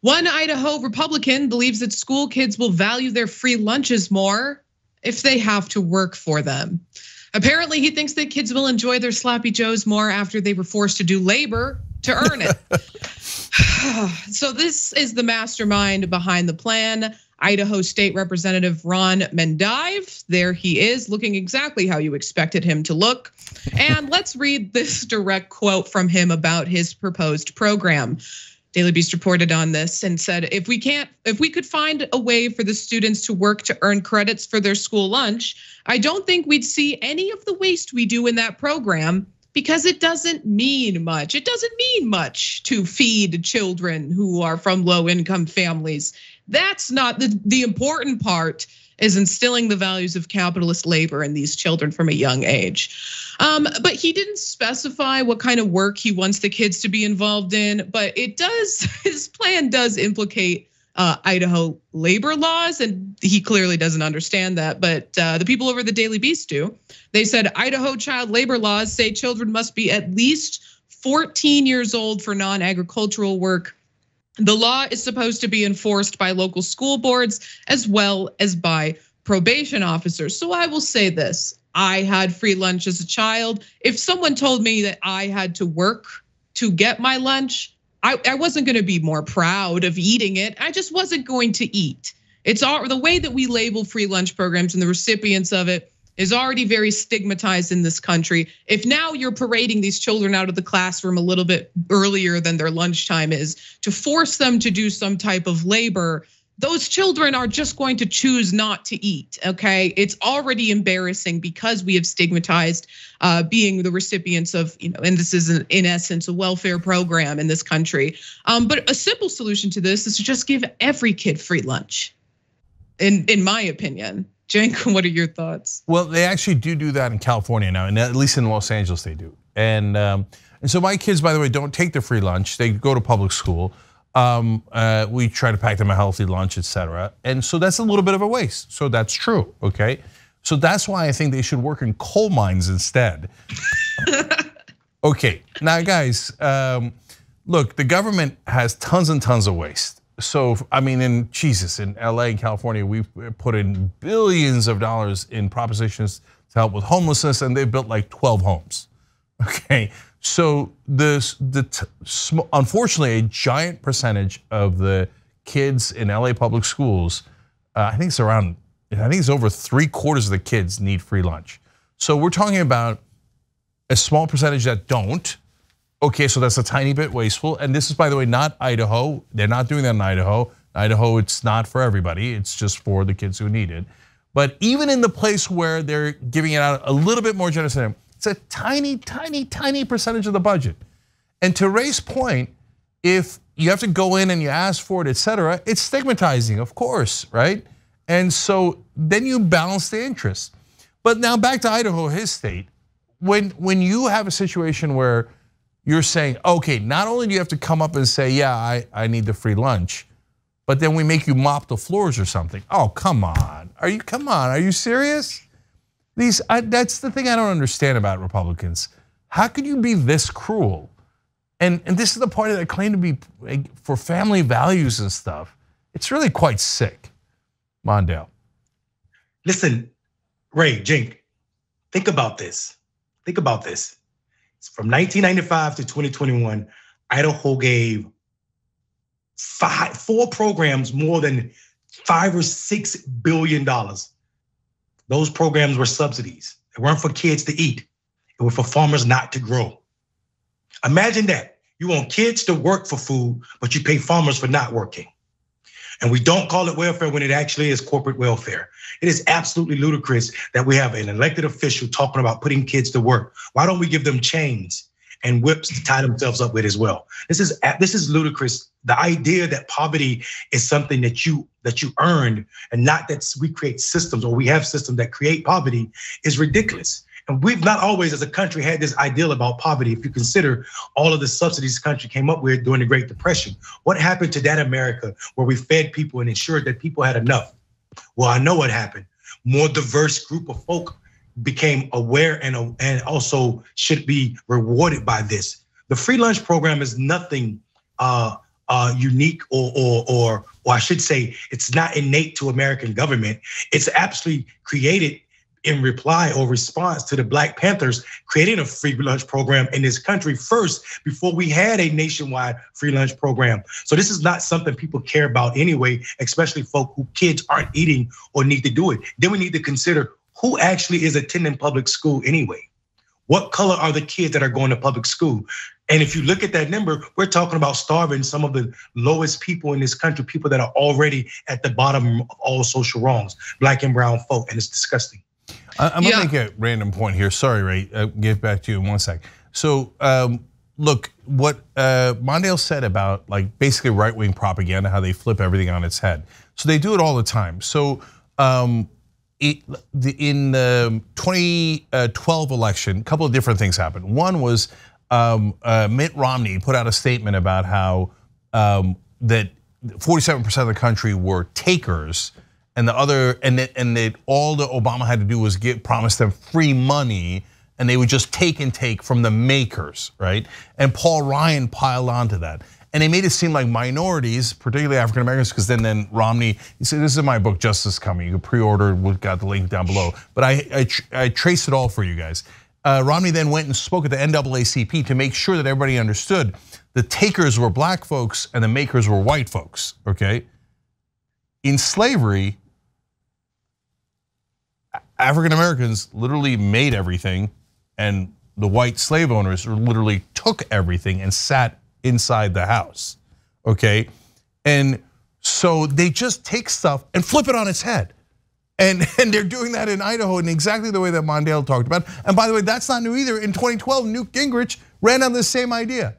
One Idaho Republican believes that school kids will value their free lunches more if they have to work for them. Apparently, he thinks that kids will enjoy their sloppy joes more after they were forced to do labor to earn it. So this is the mastermind behind the plan. Idaho State Representative Ron Mendive. There he is, looking exactly how you expected him to look. And let's read this direct quote from him about his proposed program. Daily Beast reported on this and said, if we could find a way for the students to work to earn credits for their school lunch, I don't think we'd see any of the waste we do in that program, because it doesn't mean much. It doesn't mean much to feed children who are from low income families. That's not the important part, is instilling the values of capitalist labor in these children from a young age. But he didn't specify what kind of work he wants the kids to be involved in, but his plan does implicate Idaho labor laws, and he clearly doesn't understand that. But the people over the Daily Beast do. They said Idaho child labor laws say children must be at least 14 years old for non-agricultural work. The law is supposed to be enforced by local school boards as well as by probation officers. So I will say this, I had free lunch as a child. If someone told me that I had to work to get my lunch, I wasn't gonna be more proud of eating it. I just wasn't going to eat. It's all the way that we label free lunch programs and the recipients of it is already very stigmatized in this country. If now you're parading these children out of the classroom a little bit earlier than their lunchtime is to force them to do some type of labor, those children are just going to choose not to eat, okay? It's already embarrassing because we have stigmatized being the recipients of, and this is in essence a welfare program in this country. But a simple solution to this is to just give every kid free lunch, in my opinion. Cenk, what are your thoughts? Well, they actually do that in California now, and at least in Los Angeles they do. And so my kids, by the way, don't take the free lunch. They go to public school. We try to pack them a healthy lunch, etc. And so that's a little bit of a waste. So that's true, okay? So that's why I think they should work in coal mines instead. Okay, now guys, look, the government has tons and tons of waste. So, I mean, in LA and California, we've put in billions of dollars in propositions to help with homelessness, and they've built like 12 homes, okay? So unfortunately, a giant percentage of the kids in LA public schools, I think it's over 3/4 of the kids need free lunch. So we're talking about a small percentage that don't. Okay, so that's a tiny bit wasteful. And this is, by the way, not Idaho. They're not doing that in Idaho. Idaho, it's not for everybody. It's just for the kids who need it. But even in the place where they're giving it out a little bit more generous, it's a tiny, tiny, tiny percentage of the budget. And to Ray's point, if you have to go in and you ask for it, etc., it's stigmatizing, of course, right? And so then you balance the interest. But now back to Idaho, his state. When you have a situation where you're saying, okay, not only do you have to come up and say, yeah, I need the free lunch, but then we make you mop the floors or something. Oh, come on. Are you serious? That's the thing I don't understand about Republicans. How could you be this cruel? And this is the party that claim to be for family values and stuff. It's really quite sick. Mondale. Listen, Ray, Cenk, think about this. From 1995 to 2021, Idaho gave 4 programs more than $5 or $6 billion. Those programs were subsidies. They weren't for kids to eat. It was for farmers not to grow. Imagine that. You want kids to work for food, but you pay farmers for not working. And we don't call it welfare when it actually is corporate welfare. It is absolutely ludicrous that we have an elected official talking about putting kids to work. Why don't we give them chains and whips to tie themselves up with as well? This is ludicrous. The idea that poverty is something that you earned and not that we create systems or we have systems that create poverty is ridiculous. And we've not always as a country had this ideal about poverty. If you consider all of the subsidies the country came up with during the Great Depression, what happened to that America where we fed people and ensured that people had enough? Well, I know what happened. More diverse group of folk became aware and also should be rewarded by this. The free lunch program is nothing unique or I should say, it's not innate to American government. It's actually created in reply or response to the Black Panthers creating a free lunch program in this country first before we had a nationwide free lunch program. So this is not something people care about anyway, especially folk who kids aren't eating or need to do it. Then we need to consider who actually is attending public school anyway. What color are the kids that are going to public school? And if you look at that number, we're talking about starving some of the lowest people in this country, people that are already at the bottom of all social wrongs, Black and brown folk, and it's disgusting. I'm gonna make a random point here. Sorry, Ray, I'll get back to you in 1 sec. So look, what Mondale said about like basically right-wing propaganda, how they flip everything on its head. So they do it all the time. So in the 2012 election, a couple of different things happened. One was Mitt Romney put out a statement about how that 47% of the country were takers, and the other, and that all that Obama had to do was promise them free money, and they would just take and take from the makers, right? And Paul Ryan piled onto that. And they made it seem like minorities, particularly African Americans, because then Romney, he said, this is my book, Justice Coming. You can pre-order, we've got the link down below. But I traced it all for you guys. Romney then went and spoke at the NAACP to make sure that everybody understood the takers were Black folks and the makers were white folks, okay? In slavery, African Americans literally made everything, and the white slave owners literally took everything and sat inside the house, okay? And so they just take stuff and flip it on its head. And they're doing that in Idaho in exactly the way that Mondale talked about. And by the way, that's not new either. In 2012, Newt Gingrich ran on the same idea.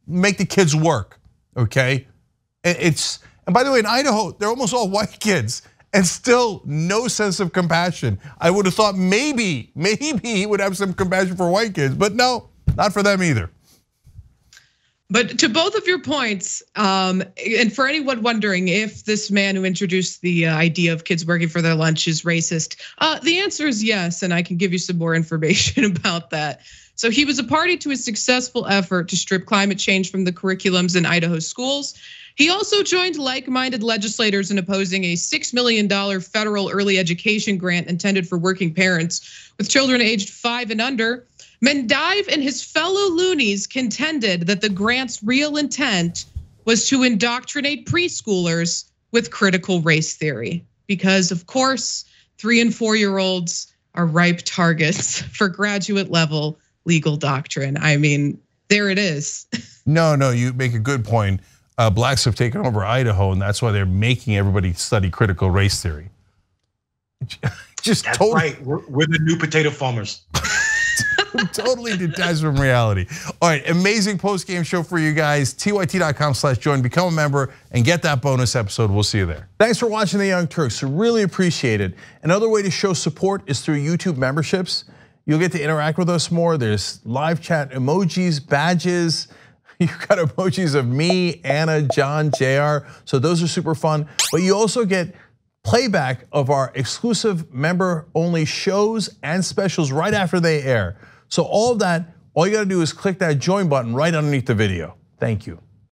Make the kids work, okay? And by the way, in Idaho, they're almost all white kids and still no sense of compassion. I would have thought maybe he would have some compassion for white kids, but no, not for them either. But to both of your points, and for anyone wondering if this man who introduced the idea of kids working for their lunch is racist, the answer is yes, and I can give you some more information about that. So he was a party to a successful effort to strip climate change from the curriculums in Idaho schools. He also joined like-minded legislators in opposing a $6 million federal early education grant intended for working parents with children aged 5 and under. Mendive and his fellow loonies contended that the grant's real intent was to indoctrinate preschoolers with critical race theory, because of course, 3- and 4-year-olds are ripe targets for graduate level legal doctrine. I mean, there it is. No, you make a good point. Blacks have taken over Idaho, and that's why they're making everybody study critical race theory. That's right, we're the new potato farmers. Totally detached from reality. All right, amazing post-game show for you guys. tyt.com/join, become a member and get that bonus episode. We'll see you there. Thanks for watching The Young Turks, really appreciate it. Another way to show support is through YouTube memberships. You'll get to interact with us more. There's live chat emojis, badges. You've got emojis of me, Anna, John, JR. So those are super fun. But you also get playback of our exclusive member-only shows and specials right after they air. So all of that, all you gotta do is click that join button right underneath the video. Thank you.